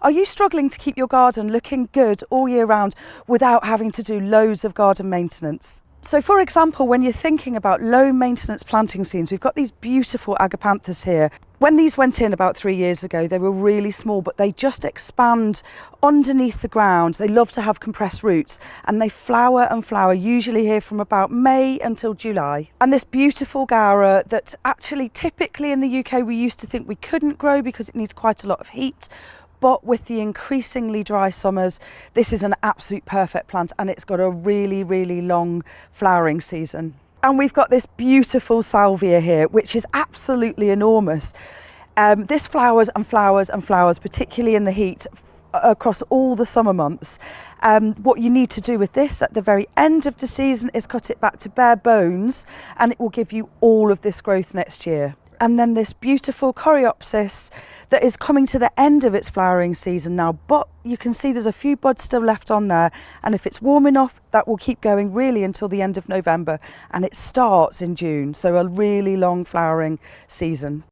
Are you struggling to keep your garden looking good all year round without having to do loads of garden maintenance? So for example, when you're thinking about low maintenance planting scenes, we've got these beautiful agapanthus here. When these went in about 3 years ago, they were really small, but they just expand underneath the ground. They love to have compressed roots, and they flower and flower, usually here from about May until July. And this beautiful 𝗄𝗯𝗃 that actually typically in the UK we used to think we couldn't grow because it needs quite a lot of heat. But with the increasingly dry summers, this is an absolute perfect plant, and it's got a really, really long flowering season. And we've got this beautiful salvia here, which is absolutely enormous. This flowers and flowers and flowers, particularly in the heat, across all the summer months. What you need to do with this at the very end of the season is cut it back to bare bones, and it will give you all of this growth next year. And then this beautiful coreopsis that is coming to the end of its flowering season now, but you can see there's a few buds still left on there, and if it's warm enough, that will keep going really until the end of November, and it starts in June, so a really long flowering season.